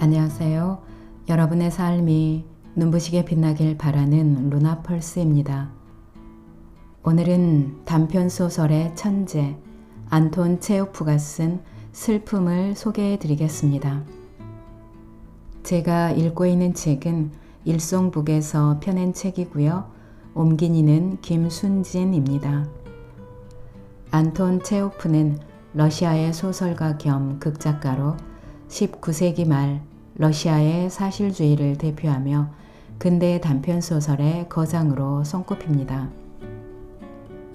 안녕하세요. 여러분의 삶이 눈부시게 빛나길 바라는 루나펄스입니다. 오늘은 단편소설의 천재 안톤 체호프가 쓴 슬픔을 소개해 드리겠습니다. 제가 읽고 있는 책은 일송북에서 펴낸 책이고요. 옮긴 이는 김순진입니다. 안톤 체호프는 러시아의 소설가 겸 극작가로 19세기 말 러시아의 사실주의를 대표하며 근대 단편소설의 거장으로 손꼽힙니다.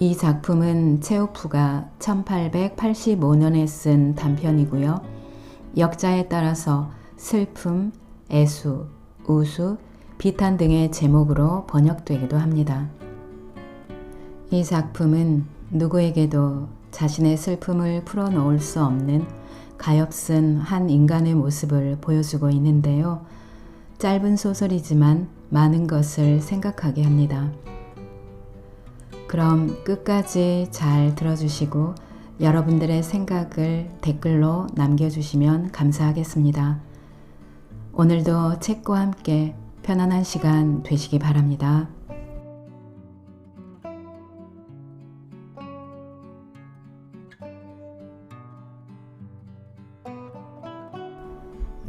이 작품은 체호프가 1885년에 쓴 단편이고요. 역자에 따라서 슬픔, 애수, 우수, 비탄 등의 제목으로 번역되기도 합니다. 이 작품은 누구에게도 자신의 슬픔을 풀어놓을 수 없는 가엾은 한 인간의 모습을 보여주고 있는데요. 짧은 소설이지만 많은 것을 생각하게 합니다. 그럼 끝까지 잘 들어주시고 여러분들의 생각을 댓글로 남겨주시면 감사하겠습니다. 오늘도 책과 함께 편안한 시간 되시기 바랍니다.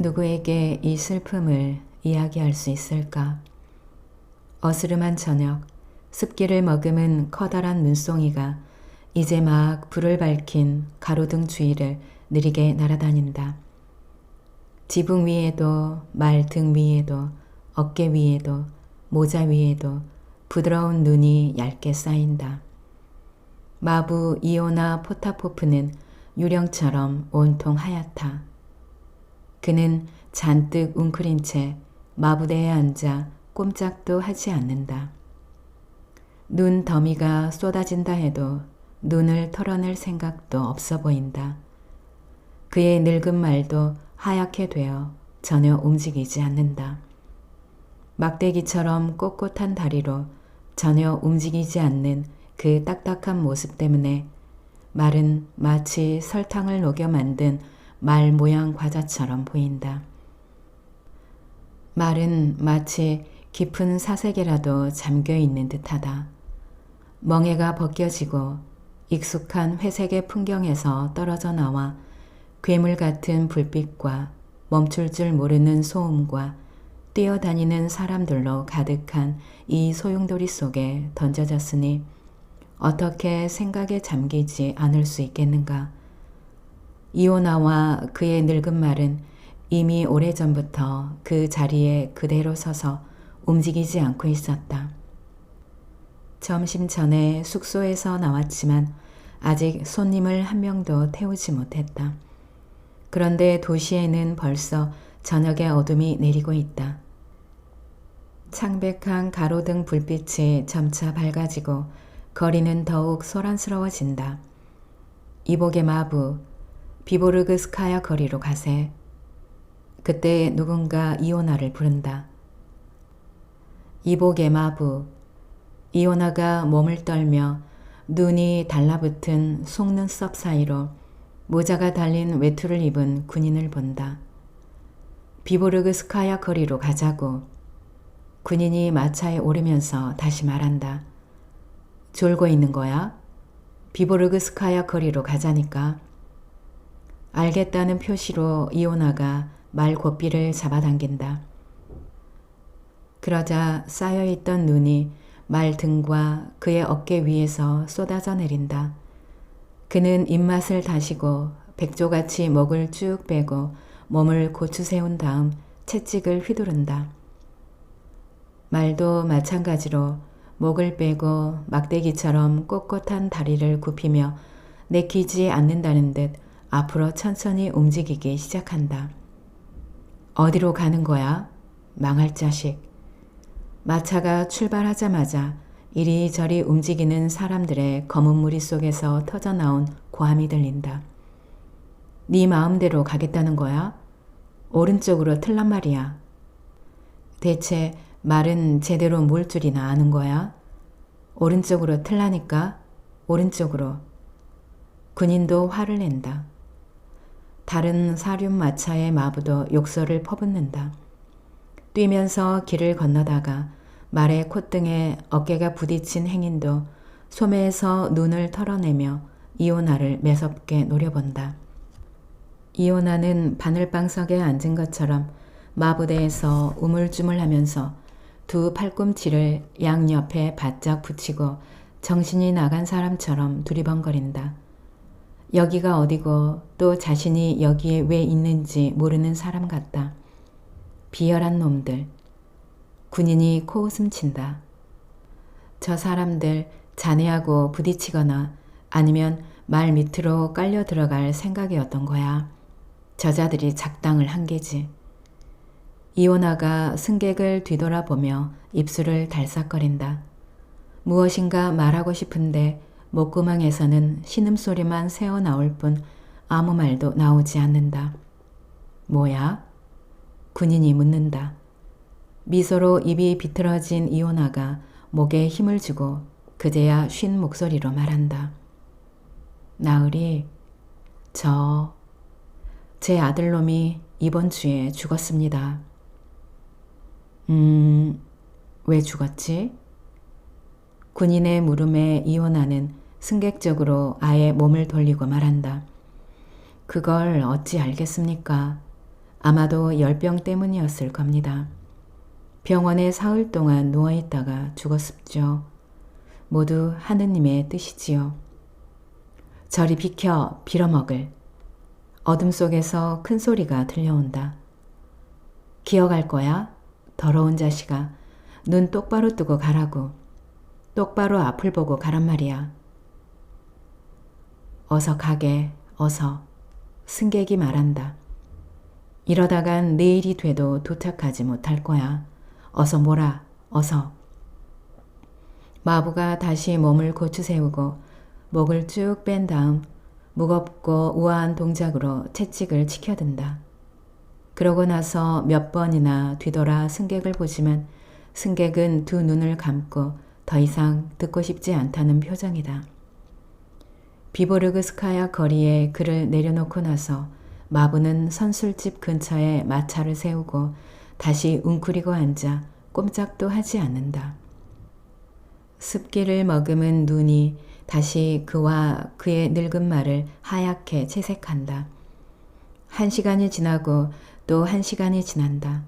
누구에게 이 슬픔을 이야기할 수 있을까? 어스름한 저녁, 습기를 머금은 커다란 눈송이가 이제 막 불을 밝힌 가로등 주위를 느리게 날아다닌다. 지붕 위에도, 말 등 위에도, 어깨 위에도, 모자 위에도 부드러운 눈이 얇게 쌓인다. 마부 이오나 포타포프는 유령처럼 온통 하얗다. 그는 잔뜩 웅크린 채 마부대에 앉아 꼼짝도 하지 않는다. 눈 더미가 쏟아진다 해도 눈을 털어낼 생각도 없어 보인다. 그의 늙은 말도 하얗게 되어 전혀 움직이지 않는다. 막대기처럼 꼿꼿한 다리로 전혀 움직이지 않는 그 딱딱한 모습 때문에 말은 마치 설탕을 녹여 만든 말 모양 과자처럼 보인다. 말은 마치 깊은 사색에라도 잠겨있는 듯하다. 멍에가 벗겨지고 익숙한 회색의 풍경에서 떨어져 나와 괴물 같은 불빛과 멈출 줄 모르는 소음과 뛰어다니는 사람들로 가득한 이 소용돌이 속에 던져졌으니 어떻게 생각에 잠기지 않을 수 있겠는가. 이오나와 그의 늙은 말은 이미 오래전부터 그 자리에 그대로 서서 움직이지 않고 있었다. 점심 전에 숙소에서 나왔지만 아직 손님을 한 명도 태우지 못했다. 그런데 도시에는 벌써 저녁의 어둠이 내리고 있다. 창백한 가로등 불빛이 점차 밝아지고 거리는 더욱 소란스러워진다. 이복의 마부 비보르그스카야 거리로 가세. 그때 누군가 이오나를 부른다. 이복의 마부. 이오나가 몸을 떨며 눈이 달라붙은 속눈썹 사이로 모자가 달린 외투를 입은 군인을 본다. 비보르그스카야 거리로 가자고. 군인이 마차에 오르면서 다시 말한다. 졸고 있는 거야? 비보르그스카야 거리로 가자니까. 알겠다는 표시로 이오나가 말 고삐를 잡아당긴다. 그러자 쌓여있던 눈이 말 등과 그의 어깨 위에서 쏟아져 내린다. 그는 입맛을 다시고 백조같이 목을 쭉 빼고 몸을 고추 세운 다음 채찍을 휘두른다. 말도 마찬가지로 목을 빼고 막대기처럼 꼿꼿한 다리를 굽히며 내키지 않는다는 듯 앞으로 천천히 움직이기 시작한다. 어디로 가는 거야? 망할 자식. 마차가 출발하자마자 이리저리 움직이는 사람들의 검은 무리 속에서 터져나온 고함이 들린다. 네 마음대로 가겠다는 거야? 오른쪽으로 틀란 말이야. 대체 말은 제대로 뭘 줄이나 아는 거야? 오른쪽으로 틀라니까 오른쪽으로. 군인도 화를 낸다. 다른 사륜마차의 마부도 욕설을 퍼붓는다. 뛰면서 길을 건너다가 말의 콧등에 어깨가 부딪힌 행인도 소매에서 눈을 털어내며 이오나를 매섭게 노려본다. 이오나는 바늘방석에 앉은 것처럼 마부대에서 우물쭈물하면서 두 팔꿈치를 양옆에 바짝 붙이고 정신이 나간 사람처럼 두리번거린다. 여기가 어디고 또 자신이 여기에 왜 있는지 모르는 사람 같다. 비열한 놈들. 군인이 코웃음 친다. 저 사람들 자네하고 부딪히거나 아니면 말 밑으로 깔려 들어갈 생각이었던 거야. 저자들이 작당을 한 게지. 이오나가 승객을 뒤돌아보며 입술을 달싹거린다. 무엇인가 말하고 싶은데 목구멍에서는 신음소리만 새어나올 뿐 아무 말도 나오지 않는다. 뭐야? 군인이 묻는다. 미소로 입이 비틀어진 이오나가 목에 힘을 주고 그제야 쉰 목소리로 말한다. 나으리, 제 아들놈이 이번 주에 죽었습니다. 왜 죽었지? 군인의 물음에 이오나는 승객적으로 아예 몸을 돌리고 말한다. 그걸 어찌 알겠습니까? 아마도 열병 때문이었을 겁니다. 병원에 사흘 동안 누워있다가 죽었습죠. 모두 하느님의 뜻이지요. 저리 비켜 빌어먹을. 어둠 속에서 큰 소리가 들려온다. 기어갈 거야? 더러운 자식아. 눈 똑바로 뜨고 가라고. 똑바로 앞을 보고 가란 말이야. 어서 가게, 어서. 승객이 말한다. 이러다간 내일이 돼도 도착하지 못할 거야. 어서 몰아, 어서. 마부가 다시 몸을 고추 세우고 목을 쭉 뺀 다음 무겁고 우아한 동작으로 채찍을 치켜든다. 그러고 나서 몇 번이나 뒤돌아 승객을 보지만 승객은 두 눈을 감고 더 이상 듣고 싶지 않다는 표정이다. 비보르그스카야 거리에 그를 내려놓고 나서 마부는 선술집 근처에 마차를 세우고 다시 웅크리고 앉아 꼼짝도 하지 않는다. 습기를 머금은 눈이 다시 그와 그의 늙은 말을 하얗게 채색한다. 1시간이 지나고 또 1시간이 지난다.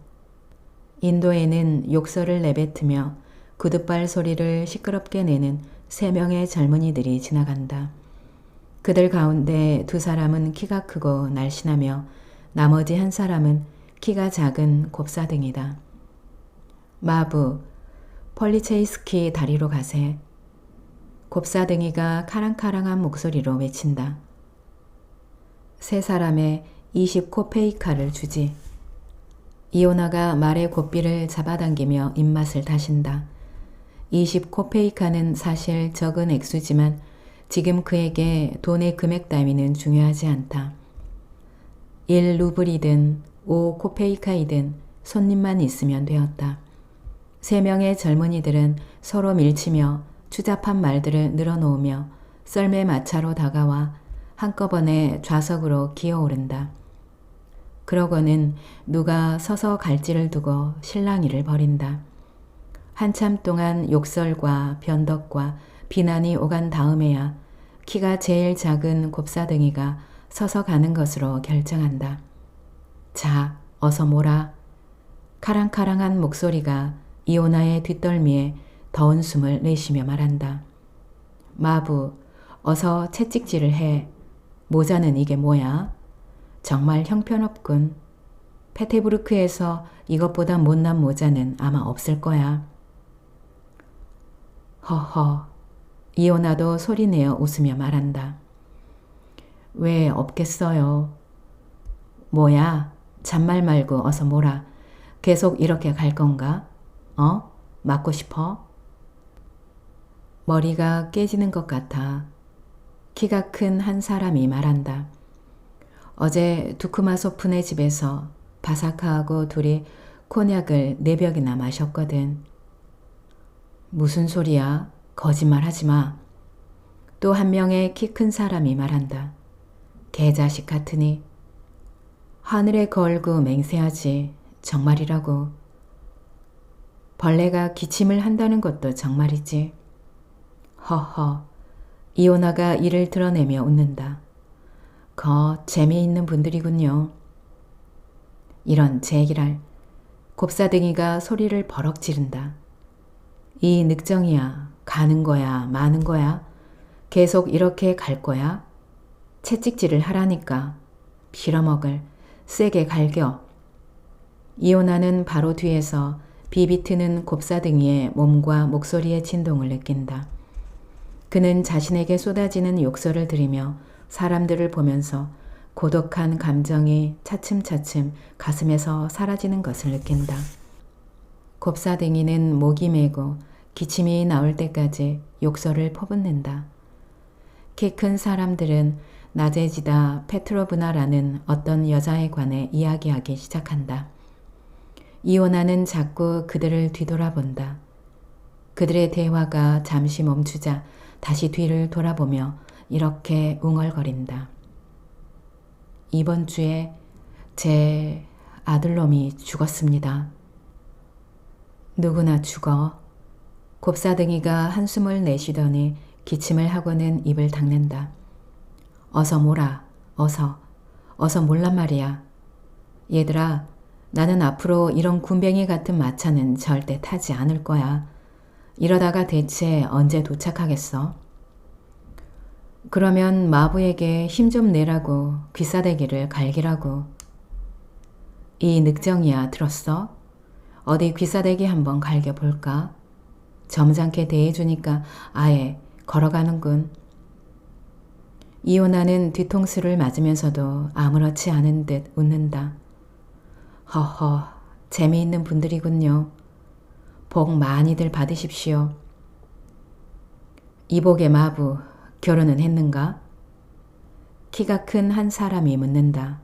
인도에는 욕설을 내뱉으며 구둣발 소리를 시끄럽게 내는 3명의 젊은이들이 지나간다. 그들 가운데 2사람은 키가 크고 날씬하며 나머지 1사람은 키가 작은 곱사등이다. 마부, 폴리체이스키 다리로 가세. 곱사등이가 카랑카랑한 목소리로 외친다. 3사람의 20코페이카를 주지. 이오나가 말의 고삐를 잡아당기며 입맛을 다신다. 20코페이카는 사실 적은 액수지만 지금 그에게 돈의 금액 따위는 중요하지 않다. 1루블이든 5코페이카이든 손님만 있으면 되었다. 3명의 젊은이들은 서로 밀치며 추잡한 말들을 늘어놓으며 썰매 마차로 다가와 한꺼번에 좌석으로 기어오른다. 그러고는 누가 서서 갈지를 두고 실랑이를 벌인다. 한참 동안 욕설과 변덕과 비난이 오간 다음에야 키가 제일 작은 곱사등이가 서서 가는 것으로 결정한다. 자, 어서 몰아. 카랑카랑한 목소리가 이오나의 뒷덜미에 더운 숨을 내쉬며 말한다. 마부, 어서 채찍질을 해. 모자는 이게 뭐야? 정말 형편없군. 페테부르크에서 이것보다 못난 모자는 아마 없을 거야. 허허. 이오나도 소리내어 웃으며 말한다. 왜 없겠어요. 뭐야? 잔말 말고 어서 몰아. 계속 이렇게 갈 건가? 맞고 싶어? 머리가 깨지는 것 같아. 키가 큰 한 사람이 말한다. 어제 두크마소프네 집에서 바사카하고 둘이 코냑을 4벽이나 마셨거든. 무슨 소리야? 거짓말하지 마. 또 한 명의 키 큰 사람이 말한다. 개자식 같으니 하늘에 걸고 맹세하지. 정말이라고. 벌레가 기침을 한다는 것도 정말이지. 허허. 이오나가 이를 드러내며 웃는다. 재미있는 분들이군요. 이런 제기랄. 곱사등이가 소리를 버럭 지른다. 이 늑정이야. 가는 거야, 마는 거야? 계속 이렇게 갈 거야? 채찍질을 하라니까. 빌어먹을. 세게 갈겨. 이오나는 바로 뒤에서 비비트는 곱사등이의 몸과 목소리의 진동을 느낀다. 그는 자신에게 쏟아지는 욕설을 들으며 사람들을 보면서 고독한 감정이 차츰차츰 가슴에서 사라지는 것을 느낀다. 곱사등이는 목이 메고 기침이 나올 때까지 욕설을 퍼붓는다. 키 큰 사람들은 나제지다 페트로브나라는 어떤 여자에 관해 이야기하기 시작한다. 이오나는 자꾸 그들을 뒤돌아본다. 그들의 대화가 잠시 멈추자 다시 뒤를 돌아보며 이렇게 웅얼거린다. 이번 주에 제 아들놈이 죽었습니다. 누구나 죽어. 곱사등이가 한숨을 내쉬더니 기침을 하고는 입을 닦는다. 어서 몰아. 어서 몰란 말이야. 얘들아, 나는 앞으로 이런 군뱅이 같은 마차는 절대 타지 않을 거야. 이러다가 대체 언제 도착하겠어? 그러면 마부에게 힘 좀 내라고 귀싸대기를 갈기라고. 이 늑정이야, 들었어? 어디 귀싸대기 한번 갈겨볼까? 점잖게 대해주니까 아예 걸어가는군. 이오나는 뒤통수를 맞으면서도 아무렇지 않은 듯 웃는다. 허허, 재미있는 분들이군요. 복 많이들 받으십시오. 이복의 마부, 결혼은 했는가? 키가 큰 한 사람이 묻는다.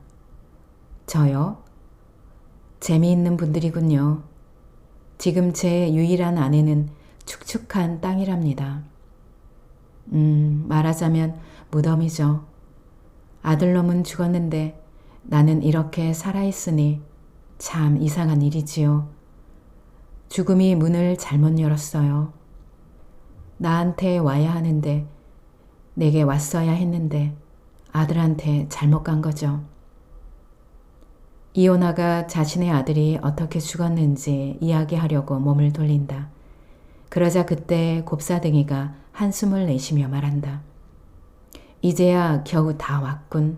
저요? 재미있는 분들이군요. 지금 제 유일한 아내는 축축한 땅이랍니다. 말하자면 무덤이죠. 아들놈은 죽었는데 나는 이렇게 살아있으니 참 이상한 일이지요. 죽음이 문을 잘못 열었어요. 나한테 와야 하는데 내게 왔어야 했는데 아들한테 잘못 간 거죠. 이오나가 자신의 아들이 어떻게 죽었는지 이야기하려고 몸을 돌린다. 그러자 그때 곱사등이가 한숨을 내쉬며 말한다. 이제야 겨우 다 왔군.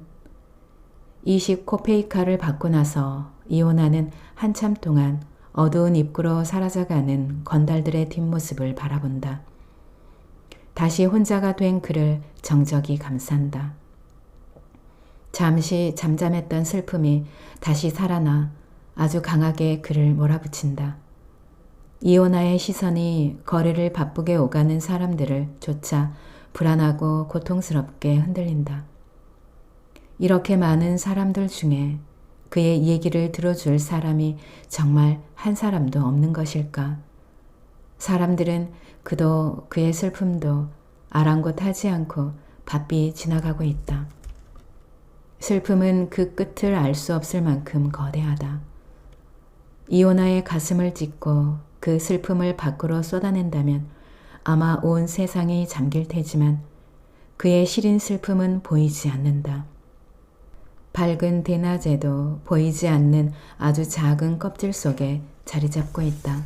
20코페이카를 받고 나서 이오나는 한참 동안 어두운 입구로 사라져가는 건달들의 뒷모습을 바라본다. 다시 혼자가 된 그를 정적이 감싼다. 잠시 잠잠했던 슬픔이 다시 살아나 아주 강하게 그를 몰아붙인다. 이오나의 시선이 거리를 바쁘게 오가는 사람들을 쫓아 불안하고 고통스럽게 흔들린다. 이렇게 많은 사람들 중에 그의 얘기를 들어줄 사람이 정말 한 사람도 없는 것일까? 사람들은 그도 그의 슬픔도 아랑곳하지 않고 바삐 지나가고 있다. 슬픔은 그 끝을 알 수 없을 만큼 거대하다. 이오나의 가슴을 찢고 그 슬픔을 밖으로 쏟아낸다면 아마 온 세상이 잠길 테지만 그의 시린 슬픔은 보이지 않는다. 밝은 대낮에도 보이지 않는 아주 작은 껍질 속에 자리 잡고 있다.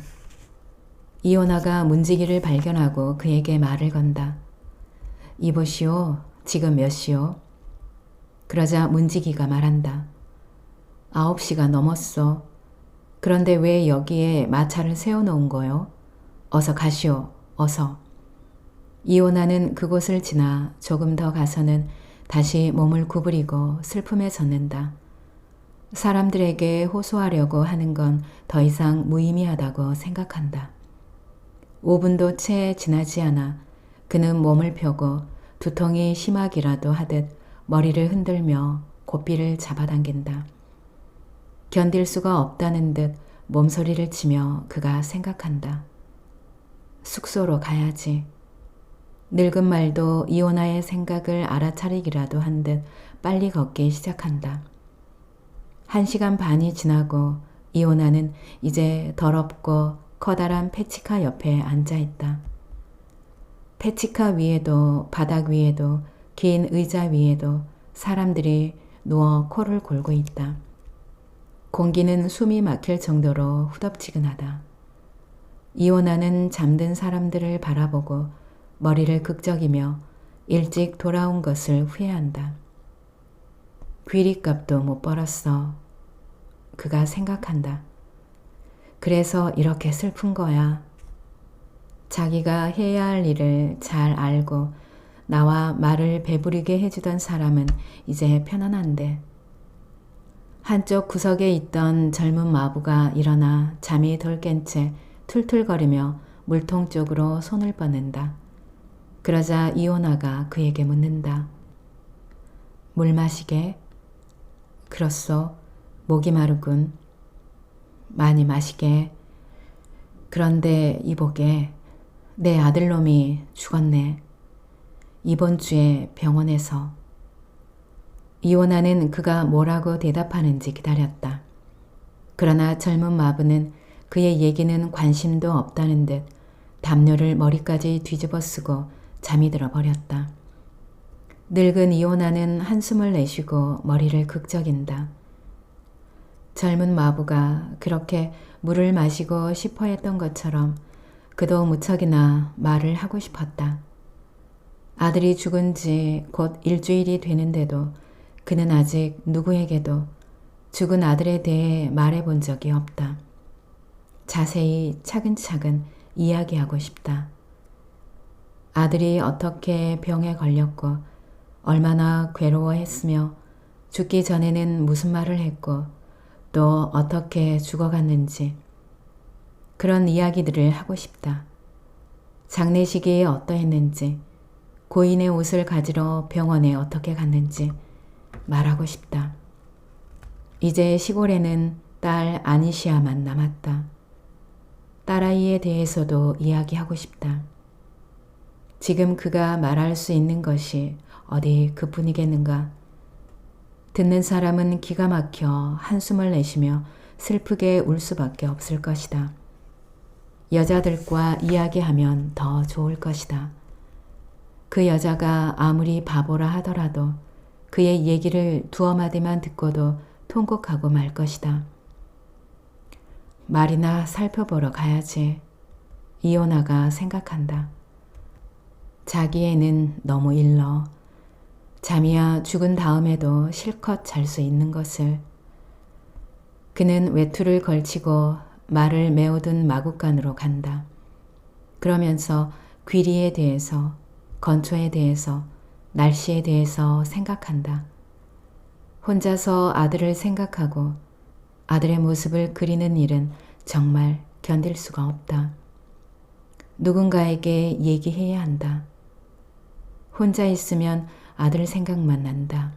이오나가 문지기를 발견하고 그에게 말을 건다. 이보시오, 지금 몇 시오? 그러자 문지기가 말한다. 9시가 넘었소. 그런데 왜 여기에 마차를 세워놓은 거요? 어서 가시오, 어서. 이오나는 그곳을 지나 조금 더 가서는 다시 몸을 구부리고 슬픔에 젖는다. 사람들에게 호소하려고 하는 건 더 이상 무의미하다고 생각한다. 5분도 채 지나지 않아 그는 몸을 펴고 두통이 심하기라도 하듯 머리를 흔들며 고삐를 잡아당긴다. 견딜 수가 없다는 듯 몸소리를 치며 그가 생각한다. 숙소로 가야지. 늙은 말도 이오나의 생각을 알아차리기라도 한 듯 빨리 걷기 시작한다. 1시간 반이 지나고 이오나는 이제 더럽고 커다란 페치카 옆에 앉아 있다. 페치카 위에도 바닥 위에도 긴 의자 위에도 사람들이 누워 코를 골고 있다. 공기는 숨이 막힐 정도로 후덥지근하다. 이오나는 잠든 사람들을 바라보고 머리를 극적이며 일찍 돌아온 것을 후회한다. 귀리값도 못 벌었어. 그가 생각한다. 그래서 이렇게 슬픈 거야. 자기가 해야 할 일을 잘 알고 나와 말을 배부리게 해주던 사람은 이제 편안한데. 한쪽 구석에 있던 젊은 마부가 일어나 잠이 덜 깬 채 툴툴거리며 물통 쪽으로 손을 뻗는다. 그러자 이오나가 그에게 묻는다. 물 마시게? 그렇소. 목이 마르군. 많이 마시게. 그런데 이보게 내 아들놈이 죽었네. 이번 주에 병원에서. 이오나는 그가 뭐라고 대답하는지 기다렸다. 그러나 젊은 마부는 그의 얘기는 관심도 없다는 듯 담요를 머리까지 뒤집어 쓰고 잠이 들어 버렸다. 늙은 이오나는 한숨을 내쉬고 머리를 극적인다. 젊은 마부가 그렇게 물을 마시고 싶어 했던 것처럼 그도 무척이나 말을 하고 싶었다. 아들이 죽은 지 곧 일주일이 되는데도 그는 아직 누구에게도 죽은 아들에 대해 말해본 적이 없다. 자세히 차근차근 이야기하고 싶다. 아들이 어떻게 병에 걸렸고 얼마나 괴로워했으며 죽기 전에는 무슨 말을 했고 또 어떻게 죽어갔는지 그런 이야기들을 하고 싶다. 장례식이 어떠했는지 고인의 옷을 가지러 병원에 어떻게 갔는지 말하고 싶다. 이제 시골에는 딸 아니시아만 남았다. 딸아이에 대해서도 이야기하고 싶다. 지금 그가 말할 수 있는 것이 어디 그뿐이겠는가. 듣는 사람은 기가 막혀 한숨을 내쉬며 슬프게 울 수밖에 없을 것이다. 여자들과 이야기하면 더 좋을 것이다. 그 여자가 아무리 바보라 하더라도 그의 얘기를 두어 마디만 듣고도 통곡하고 말 것이다. 말이나 살펴보러 가야지. 이오나가 생각한다. 자기애는 너무 일러. 잠이야 죽은 다음에도 실컷 잘 수 있는 것을. 그는 외투를 걸치고 말을 메워둔 마구간으로 간다. 그러면서 귀리에 대해서, 건초에 대해서, 날씨에 대해서 생각한다. 혼자서 아들을 생각하고 아들의 모습을 그리는 일은 정말 견딜 수가 없다. 누군가에게 얘기해야 한다. 혼자 있으면 아들 생각만 난다.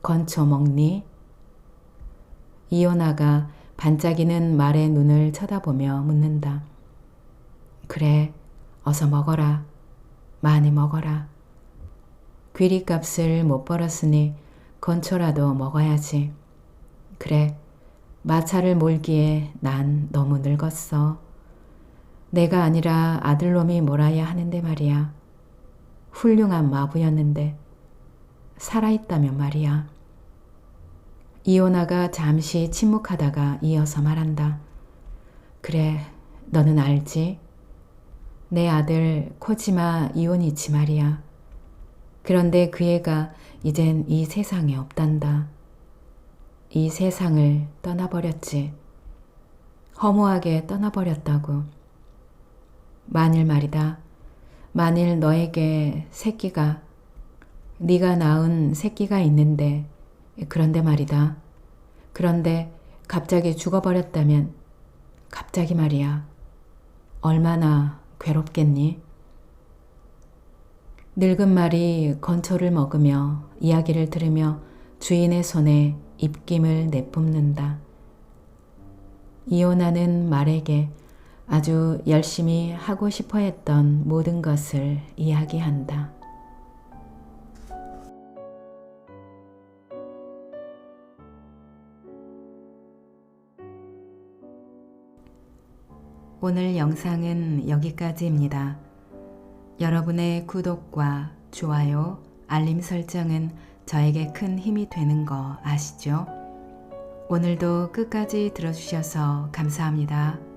건초 먹니? 이오나가 반짝이는 말의 눈을 쳐다보며 묻는다. 그래, 어서 먹어라. 많이 먹어라. 귀리값을 못 벌었으니 건초라도 먹어야지. 그래, 마차를 몰기에 난 너무 늙었어. 내가 아니라 아들놈이 몰아야 하는데 말이야. 훌륭한 마부였는데 살아있다면 말이야. 이오나가 잠시 침묵하다가 이어서 말한다. 그래, 너는 알지? 내 아들 코지마 이오니치 말이야. 그런데 그 애가 이젠 이 세상에 없단다. 이 세상을 떠나버렸지. 허무하게 떠나버렸다고. 만일 말이다. 만일 너에게 새끼가, 네가 낳은 새끼가 있는데, 그런데 말이다. 그런데 갑자기 죽어버렸다면, 갑자기 말이야. 얼마나 괴롭겠니? 늙은 말이 건초를 먹으며 이야기를 들으며 주인의 손에 입김을 내뿜는다. 이오나는 말에게 아주 열심히 하고 싶어 했던 모든 것을 이야기한다. 오늘 영상은 여기까지입니다. 여러분의 구독과 좋아요, 알림 설정은 저에게 큰 힘이 되는 거 아시죠? 오늘도 끝까지 들어주셔서 감사합니다.